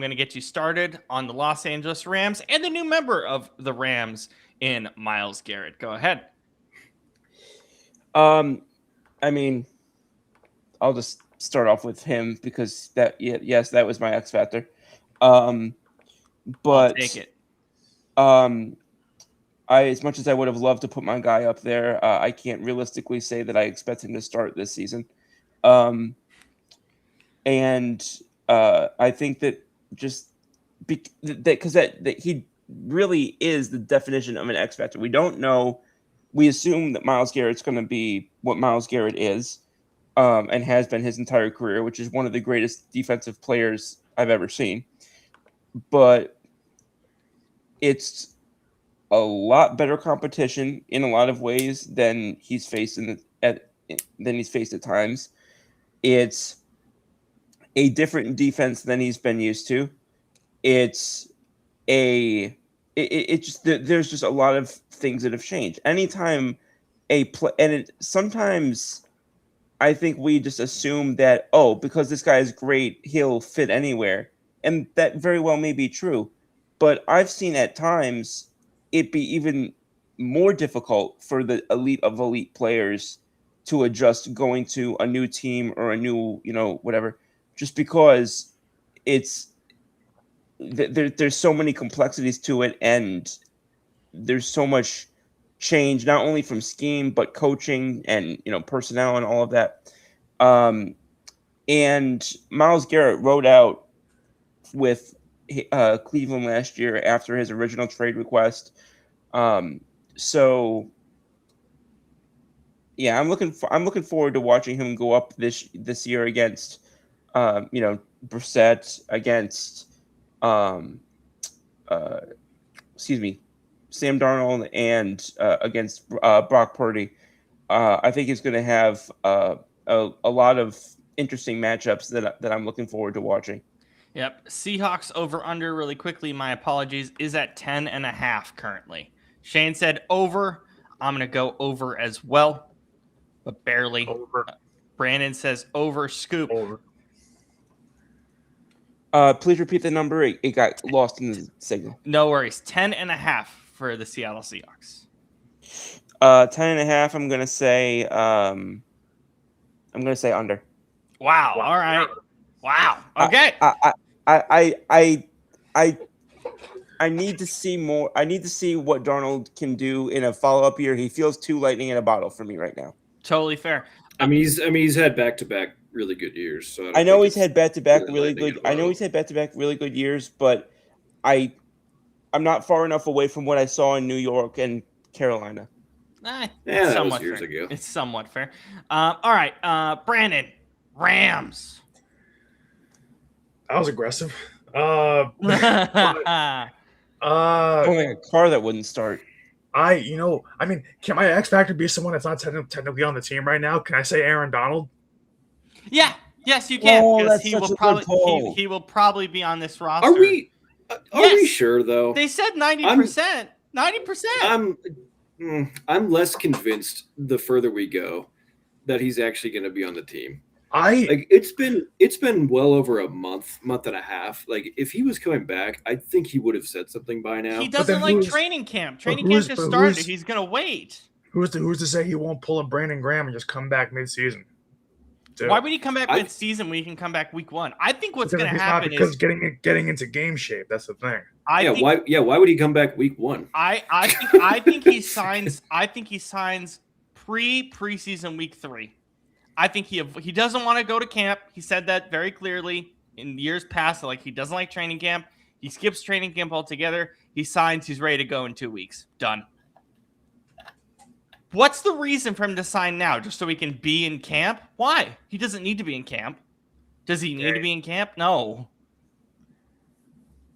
I'm going to get you started on the Los Angeles Rams and the new member of the Rams in Myles Garrett. Go ahead. I mean, I'll just start off with him because yes, that was my X factor. I'll But take it. as much as I would have loved to put my guy up there, I can't realistically say that I expect him to start this season. And I think that just because that he really is the definition of an X factor. We don't know. We assume that Myles Garrett's going to be what Myles Garrett is, and has been his entire career, which is one of the greatest defensive players I've ever seen. But it's a lot better competition in a lot of ways than he's faced at times. It's a different defense than he's been used to. It's there's just a lot of things that have changed. Anytime sometimes I think we just assume that, because this guy is great, he'll fit anywhere, and that very well may be true. But I've seen at times it be even more difficult for the elite of elite players to adjust going to a new team or a new, whatever, just because there's so many complexities to it, and there's so much change, not only from scheme, but coaching and, personnel and all of that. And Myles Garrett rode out with Cleveland last year after his original trade request. So yeah, I'm looking forward to watching him go up this year against, Brissett, against, Sam Darnold, and against Brock Purdy. I think he's going to have a lot of interesting matchups that I'm looking forward to watching. Yep. Seahawks over under really quickly. My apologies, is at 10.5 currently. Shane said over. I'm going to go over as well, but barely. Over. Brandon says over. Scoop. Over. Please repeat the number. It got lost in the signal. No worries. 10.5 for the Seattle Seahawks. 10.5. I'm gonna say under. Wow. All right. Wow. Okay. I need to see more. I need to see what Darnold can do in a follow-up year. He feels too lightning in a bottle for me right now. Totally fair. He's had back-to-back really good years. So I know he's had back-to-back really good. I know he's had back-to-back really good years, but I'm not far enough away from what I saw in New York and Carolina. That was years ago. It's somewhat fair. All right, Brandon, Rams. That was aggressive. Only a car that wouldn't start. Can my X factor be someone that's not technically on the team right now? Can I say Aaron Donald? Yeah. Yes, you can, because he will probably be on this roster. Are we sure though? They said 90%. 90%. I'm less convinced the further we go that he's actually going to be on the team. It's been well over a month and a half. Like, if he was coming back, I think he would have said something by now. He doesn't like training camp. Training camp just started. He's gonna wait. Who's to say he won't pull a Brandon Graham and just come back mid-season? Why would he come back mid-season when he can come back week 1? I think what's going to happen is getting into game shape. That's the thing. Why would he come back week 1? I think he signs. I think he signs preseason week 3. I think he doesn't want to go to camp. He said that very clearly in years past. Like, he doesn't like training camp. He skips training camp altogether. He signs. He's ready to go in 2 weeks. Done. What's the reason for him to sign now? Just so he can be in camp? Why? He doesn't need to be in camp. Does he need to be in camp? No.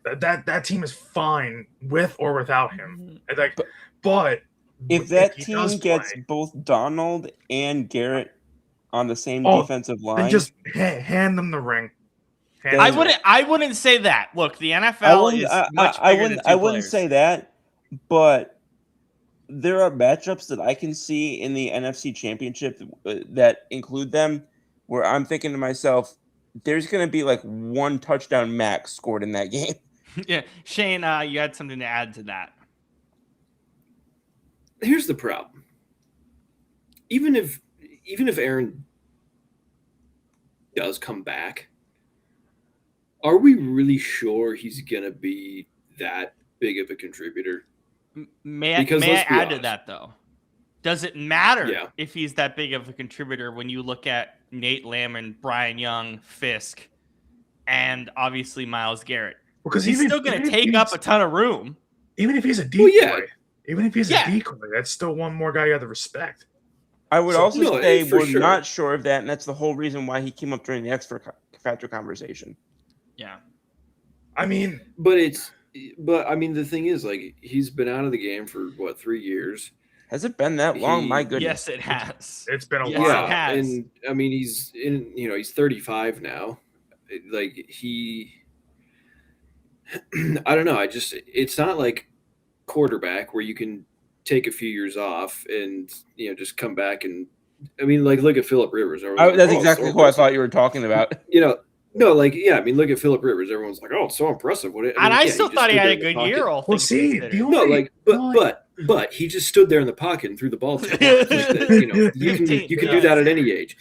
That team is fine with or without him. But if that team gets both Donald and Garrett on the same defensive line, then just hand them the ring. I wouldn't say that. Look, the NFL is much bigger than two I wouldn't players. say that, but there are matchups that I can see in the NFC Championship that include them, where I'm thinking to myself, there's going to be like one touchdown max scored in that game. Yeah, Shane, you had something to add to that. Here's the problem. Even if Aaron does come back, are we really sure he's gonna be that big of a contributor? May I add to that though? Does it matter if he's that big of a contributor when you look at Nate Lamb, Brian Young, Fisk, and obviously Myles Garrett? Because he's still going to take up a ton of room. Even if he's a decoy, that's still one more guy you have to respect. I would also say we're not sure of that, and that's the whole reason why he came up during the X Factor conversation. Yeah. I mean, the thing is, like, he's been out of the game for what, 3 years? Has it been that long? My goodness. Yes, it has. It's been a while. Yeah, it has. And I mean, he's 35 now. I don't know. It's not like quarterback where you can take a few years off and just come back and look at Phillip Rivers. That's exactly who I thought you were talking about. Look at Phillip Rivers. Everyone's like, "Oh, it's so impressive!" I still thought he had a good year. But he just stood there in the pocket and threw the ball to him. You can do that at any age.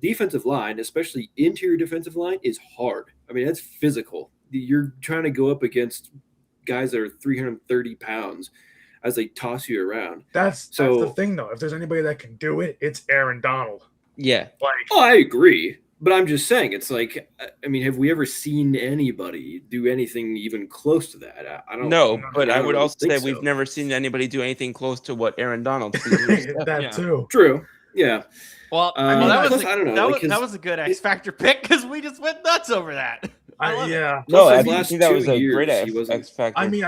Defensive line, especially interior defensive line, is hard. I mean, that's physical. You're trying to go up against guys that are 330 pounds as they toss you around. That's the thing, though. If there's anybody that can do it, it's Aaron Donald. Yeah. I agree. But I'm just saying, it's like, I mean, have we ever seen anybody do anything even close to that? I don't know. But I would also say we've never seen anybody do anything close to what Aaron Donald did. That too. True. Yeah. Well, that was a good X Factor pick because we just went nuts over that. I think that was a great X Factor. I mean,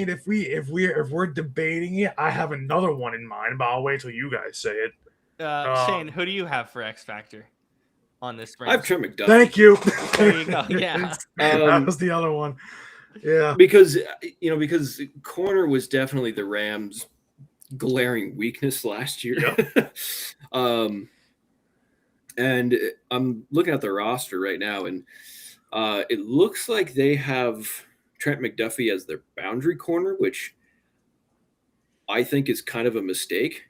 if we're debating it, I have another one in mind, but I'll wait till you guys say it. Shane, who do you have for X Factor on this range? I have Trent McDuffie. Thank you. There you go. Yeah, that was the other one. Yeah, because corner was definitely the Rams' glaring weakness last year. Yep. And I'm looking at the roster right now, and it looks like they have Trent McDuffie as their boundary corner, which I think is kind of a mistake.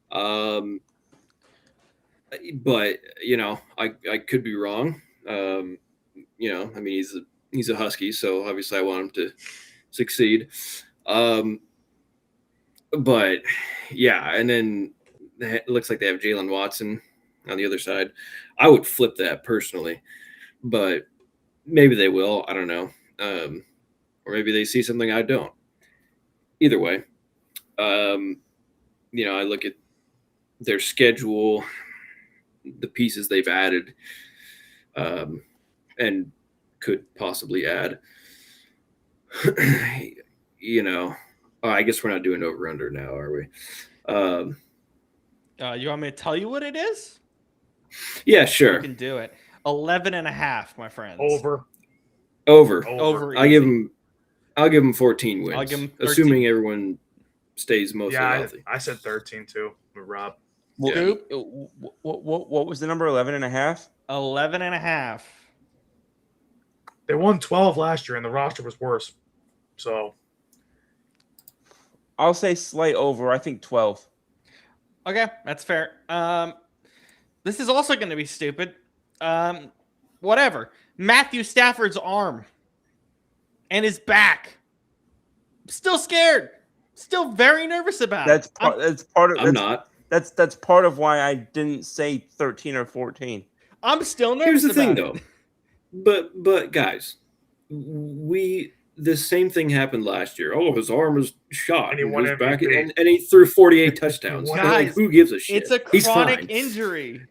But I could be wrong. He's a Husky, so obviously I want him to succeed. But yeah, and then it looks like they have Jalen Watson on the other side. I would flip that personally, but maybe they will. I don't know. Or maybe they see something I don't. Either way, I look at their schedule, the pieces they've added, and could possibly add. I guess we're not doing over-under now, are we? You want me to tell you what it is? Yeah, sure. You can do it. 11.5, my friends. Over. I'll give him 14 wins. I'll give him 13. Assuming everyone stays mostly healthy. I said 13 too with Rob. What was the number? 11.5? 11.5. They won 12 last year, and the roster was worse. So I'll say slight over. I think 12. Okay, that's fair. This is also going to be stupid. Whatever. Matthew Stafford's arm and his back. Still scared. Still very nervous about it. That's part of. I'm not. That's part of why I didn't say 13 or 14. I'm still nervous. Here's the thing, though. But guys, the same thing happened last year. Oh, his arm was shot. And he won MVP. Back and he threw 48 touchdowns. Guys, who gives a shit? It's a chronic injury.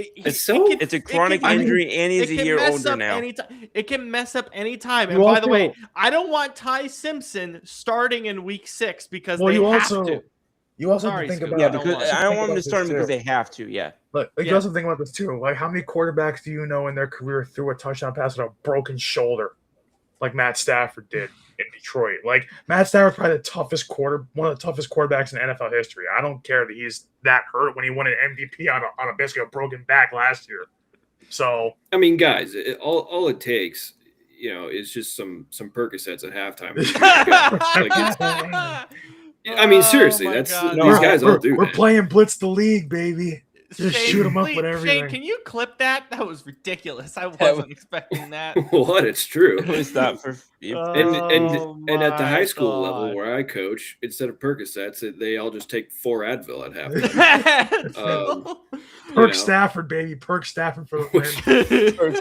It's a chronic injury, and he's a year older now. It can mess up any time. And by the way, I don't want Ty Simpson starting in week 6 because they have to. You also have to think about because I don't want them to start him because they have to. Yeah. But you also think about this too. Like, how many quarterbacks do you know in their career threw a touchdown pass with a broken shoulder, like Matt Stafford did in Detroit? Like, Matt Stafford's probably one of the toughest quarterbacks in NFL history. I don't care that he's that hurt when he won an MVP on a basically a broken back last year. So I mean, guys, all it takes, is just some Percocets at halftime. I mean, seriously, these guys all do. We're playing Blitz the League, baby. Just shoot them up with everything. Shane, can you clip that? That was ridiculous. I wasn't expecting that. What? It's true. It was not for. And at the high school level where I coach, instead of Percocets, they all just take 4 Advil at halftime. Perk Stafford, baby. Perk Stafford for the win.